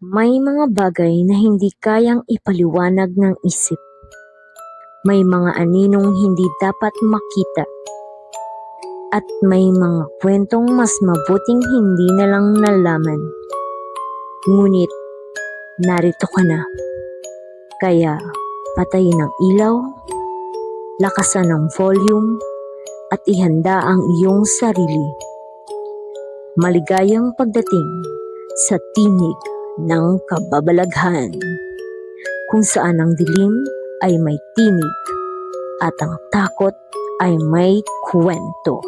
May mga bagay na hindi kayang ipaliwanag ng isip. May mga aninong hindi dapat makita. At may mga kwentong mas mabuting hindi na lang nalaman. Ngunit, narito ka na. Kaya, patayin ang ilaw, lakasan ang volume, at ihanda ang iyong sarili. Maligayang pagdating sa tinig ng kababalaghan, kung saan ang dilim ay may tinig at ang takot ay may kwento.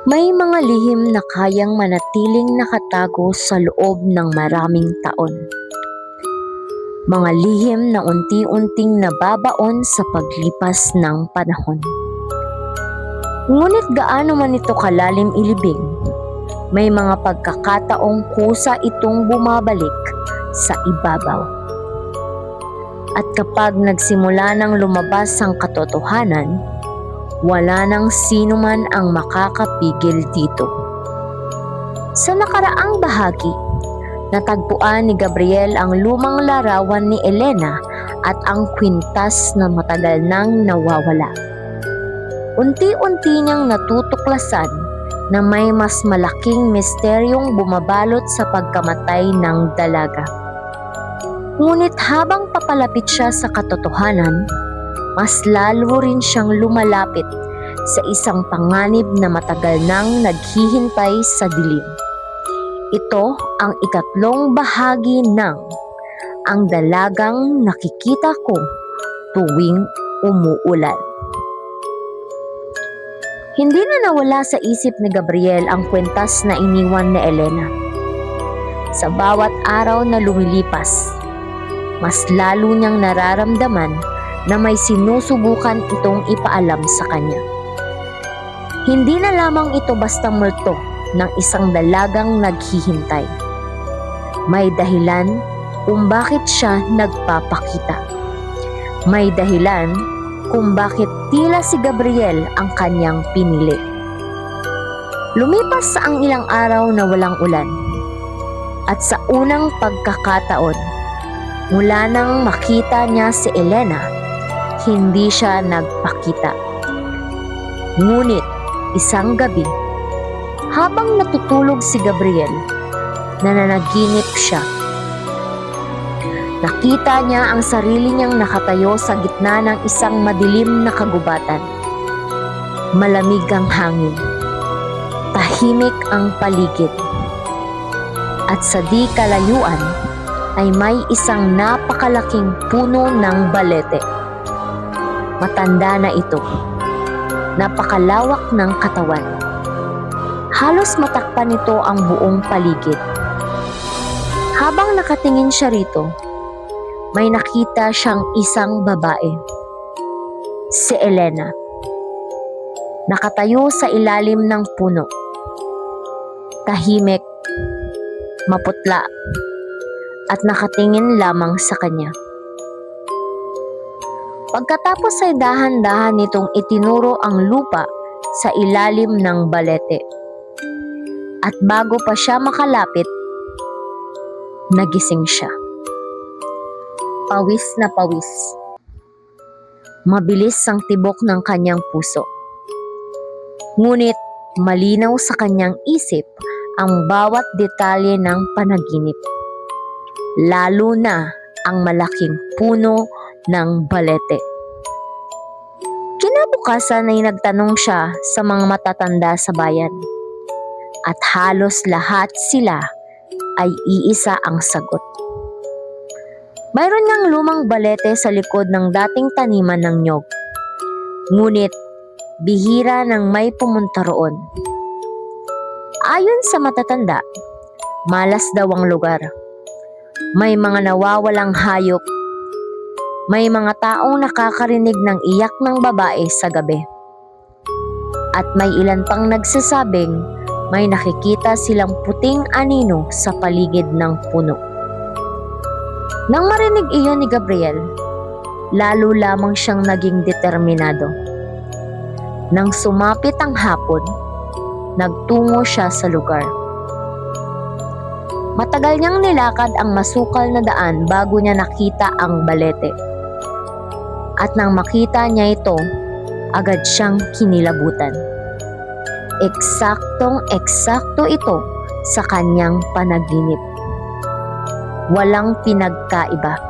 May mga lihim na kayang manatiling nakatago sa loob ng maraming taon. Mga lihim na unti-unting nababaon sa paglipas ng panahon. Ngunit gaano man ito kalalim ilibing, may mga pagkakataong kusa itong bumabalik sa ibabaw. At kapag nagsimula ng lumabas ang katotohanan, wala nang sino man ang makakapigil dito. Sa nakaraang bahagi, natagpuan ni Gabriel ang lumang larawan ni Elena at ang kwintas na matagal nang nawawala. Unti-unti niyang natutuklasan na may mas malaking misteryong bumabalot sa pagkamatay ng dalaga. Ngunit habang papalapit siya sa katotohanan, mas lalo rin siyang lumalapit sa isang panganib na matagal nang naghihintay sa dilim. Ito ang ikatlong bahagi ng Ang Dalagang Nakikita Ko Tuwing Umuulan. Hindi na nawala sa isip ni Gabriel ang kwentas na iniwan ni Elena. Sa bawat araw na lumilipas, mas lalo niyang nararamdaman na may sinusubukan itong ipaalam sa kanya. Hindi na lamang ito basta multo ng isang dalagang naghihintay. May dahilan kung bakit siya nagpapakita. May dahilan kung bakit tila si Gabriel ang kanyang pinili. Lumipas ang ilang araw na walang ulan. At sa unang pagkakataon, mula nang makita niya si Elena, hindi siya nagpakita. Ngunit isang gabi, habang natutulog si Gabriel, nananaginip siya. Nakita niya ang sarili niyang nakatayo sa gitna ng isang madilim na kagubatan. Malamig ang hangin. Tahimik ang paligid. At sa di kalayuan ay may isang napakalaking puno ng balete. Matanda na ito. Napakalawak ng katawan. Halos matakpan nito ang buong paligid. Habang nakatingin siya rito, may nakita siyang isang babae. Si Elena. Nakatayo sa ilalim ng puno. Tahimik, maputla, at nakatingin lamang sa kanya. Pagkatapos ay dahan-dahan nitong itinuro ang lupa sa ilalim ng balete. At bago pa siya makalapit, nagising siya. Pawis na pawis. Mabilis ang tibok ng kanyang puso. Ngunit malinaw sa kanyang isip ang bawat detalye ng panaginip. Lalo na ang malaking puno ng balete. Kinabukasan ay nagtanong siya sa mga matatanda sa bayan. At halos lahat sila ay iisa ang sagot. Mayroon ngang lumang balete sa likod ng dating taniman ng nyog. Ngunit bihira nang may pumunta roon. Ayon sa matatanda, malas daw ang lugar. May mga nawawalang hayop. May mga taong nakakarinig ng iyak ng babae sa gabi. At may ilan pang nagsasabing may nakikita silang puting anino sa paligid ng puno. Nang marinig iyon ni Gabriel, lalo lamang siyang naging determinado. Nang sumapit ang hapon, nagtungo siya sa lugar. Matagal niyang nilakad ang masukal na daan bago niya nakita ang balete. At nang makita niya ito, agad siyang kinilabutan. Eksaktong-eksakto ito sa kanyang panaginip. Walang pinagkaiba.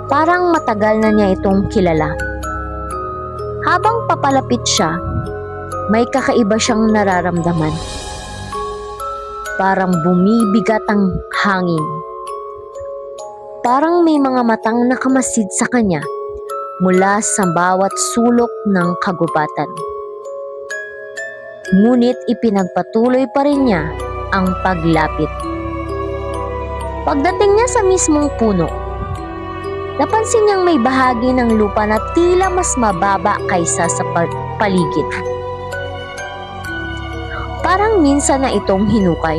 Parang matagal na niya itong kilala. Habang papalapit siya, may kakaiba siyang nararamdaman. Parang bumibigat ang hangin. Parang may mga matang nakamasid sa kanya mula sa bawat sulok ng kagubatan. Ngunit ipinagpatuloy pa rin niya ang paglapit. Pagdating niya sa mismong puno, napansin niyang may bahagi ng lupa na tila mas mababa kaysa sa paligid. Parang minsan na itong hinukay.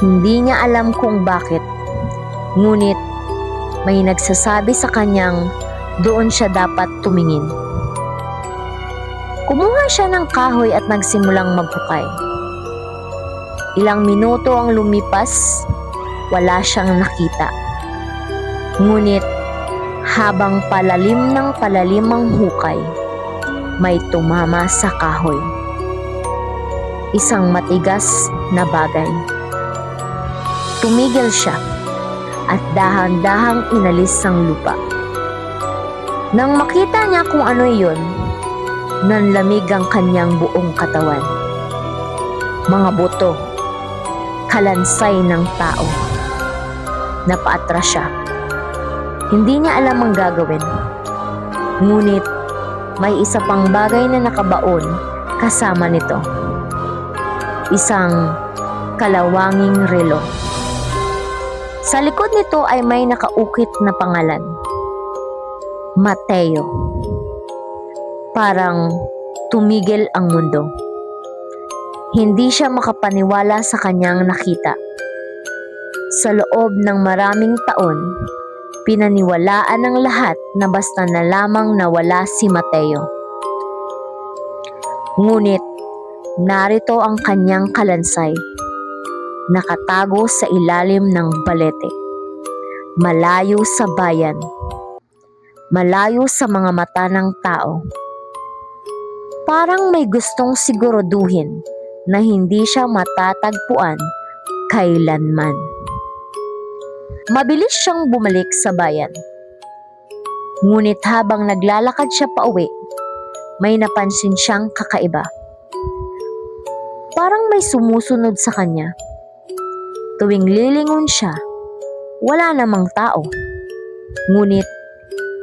Hindi niya alam kung bakit, ngunit may nagsasabi sa kanyang doon siya dapat tumingin. Kumuha siya ng kahoy at nagsimulang maghukay. Ilang minuto ang lumipas, wala siyang nakita. Ngunit habang palalim ng palalim ang hukay, may tumama sa kahoy. Isang matigas na bagay. Tumigil siya at dahan-dahang inalis ang lupa. Nang makita niya kung ano iyon, nanlamig ang kanyang buong katawan. Mga buto, kalansay ng tao. Napaatras siya. Hindi niya alam ang gagawin. Ngunit may isa pang bagay na nakabaon kasama nito. Isang kalawanging relo. Sa likod nito ay may nakaukit na pangalan. Mateo. Parang tumigil ang mundo. Hindi siya makapaniwala sa kanyang nakita. Sa loob ng maraming taon, pinaniwalaan ng lahat na basta na lamang nawala si Mateo. Ngunit narito ang kanyang kalansay, nakatago sa ilalim ng balete, malayo sa bayan, malayo sa mga mata ng tao. Parang may gustong siguraduhin na hindi siya matatagpuan kailanman. Mabilis siyang bumalik sa bayan. Ngunit habang naglalakad siya pauwi, may napansin siyang kakaiba. Parang may sumusunod sa kanya. Tuwing lilingon siya, wala namang tao. Ngunit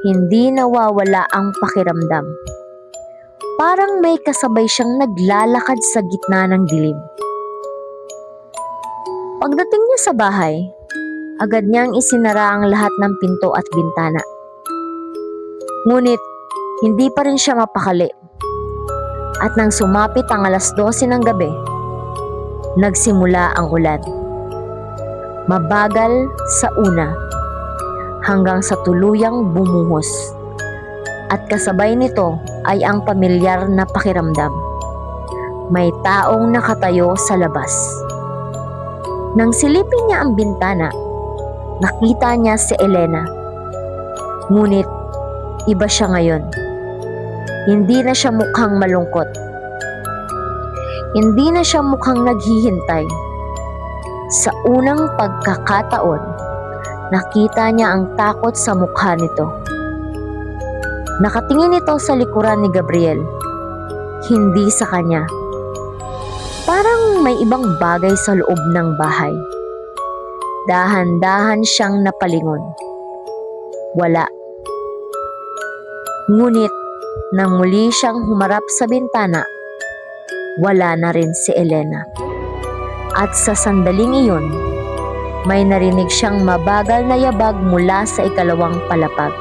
hindi nawawala ang pakiramdam. Parang may kasabay siyang naglalakad sa gitna ng dilim. Pagdating niya sa bahay, agad niyang isinara ang lahat ng pinto at bintana. Ngunit hindi pa rin siya mapakali. At nang sumapit ang 12:00 ng gabi, nagsimula ang ulan. Mabagal sa una, hanggang sa tuluyang bumuhos. At kasabay nito ay ang pamilyar na pakiramdam. May taong nakatayo sa labas. Nang silipin niya ang bintana, nakita niya si Elena. Ngunit iba siya ngayon. Hindi na siya mukhang malungkot. Hindi na siya mukhang naghihintay. Sa unang pagkakataon, nakita niya ang takot sa mukha nito. Nakatingin ito sa likuran ni Gabriel, hindi sa kanya. Parang may ibang bagay sa loob ng bahay. Dahan-dahan siyang napalingon. Wala. Ngunit nang muli siyang humarap sa bintana, wala na rin si Elena. At sa sandaling iyon, may narinig siyang mabagal na yabag mula sa ikalawang palapag.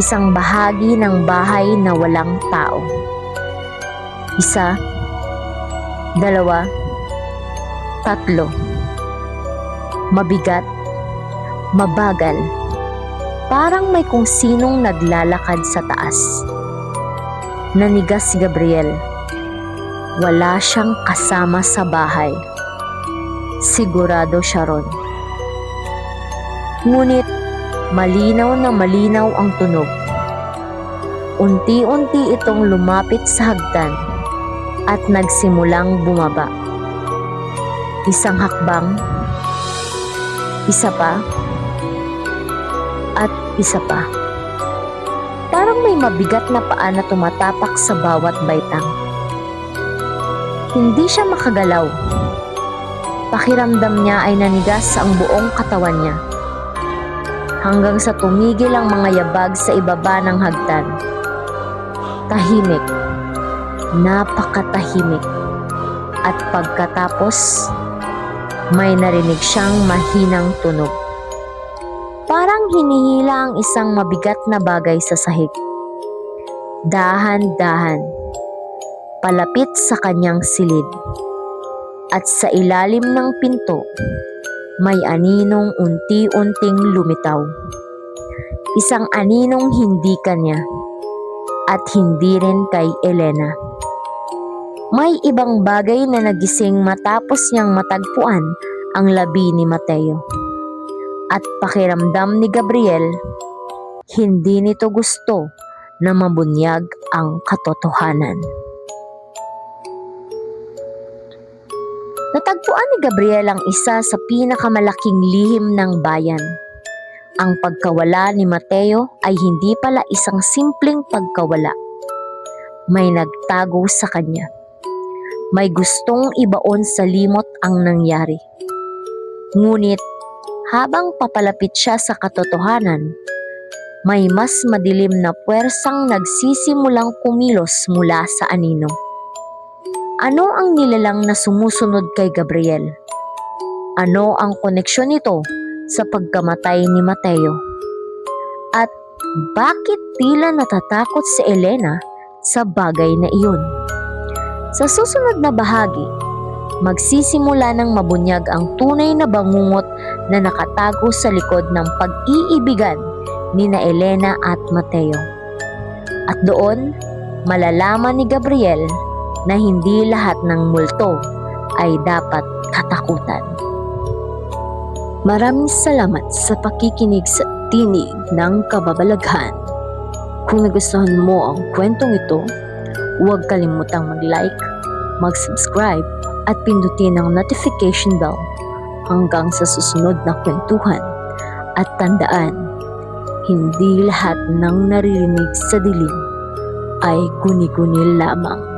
Isang bahagi ng bahay na walang tao. Isa, dalawa, tatlo. Mabigat, mabagal. Parang may kung sinong naglalakad sa taas. Nanigas si Gabriel. Wala siyang kasama sa bahay. Sigurado siya ron. Ngunit malinaw na malinaw ang tunog. Unti-unti itong lumapit sa hagdan at nagsimulang bumaba. Isang hakbang, isa pa, at isa pa. Parang may mabigat na paa na tumatapak sa bawat baitang. Hindi siya makagalaw. Pakiramdam niya ay nanigas ang buong katawan niya. Hanggang sa tumigil ang mga yabag sa ibaba ng hagdan. Tahimik. Napakatahimik. At pagkatapos, may narinig siyang mahinang tunog. Parang hinihila ang isang mabigat na bagay sa sahig. Dahan-dahan, palapit sa kanyang silid. At sa ilalim ng pinto, may aninong unti-unting lumitaw. Isang aninong hindi kanya at hindi rin kay Elena. May ibang bagay na nagising matapos niyang matagpuan ang labi ni Mateo. At pakiramdam ni Gabriel, hindi nito gusto na mabunyag ang katotohanan. Natagpuan ni Gabriel ang isa sa pinakamalaking lihim ng bayan. Ang pagkawala ni Mateo ay hindi pala isang simpleng pagkawala. May nagtago sa kanya. May gustong ibaon sa limot ang nangyari. Ngunit habang papalapit siya sa katotohanan, may mas madilim na puwersang nagsisimulang kumilos mula sa anino. Ano ang nilalang na sumusunod kay Gabriel? Ano ang koneksyon nito sa pagkamatay ni Mateo? At bakit tila natatakot si Elena sa bagay na iyon? Sa susunod na bahagi, magsisimula ng mabunyag ang tunay na bangungot na nakatago sa likod ng pag-iibigan ni na Elena at Mateo. At doon, malalaman ni Gabriel na hindi lahat ng multo ay dapat katakutan. Maraming salamat sa pakikinig sa Tinig ng Kababalaghan. Kung nagustuhan mo ang kwentong ito, huwag kalimutang mag-like, mag-subscribe at pindutin ang notification bell hanggang sa susunod na kwentuhan. At tandaan, hindi lahat ng naririnig sa dilim ay guni-guni lamang.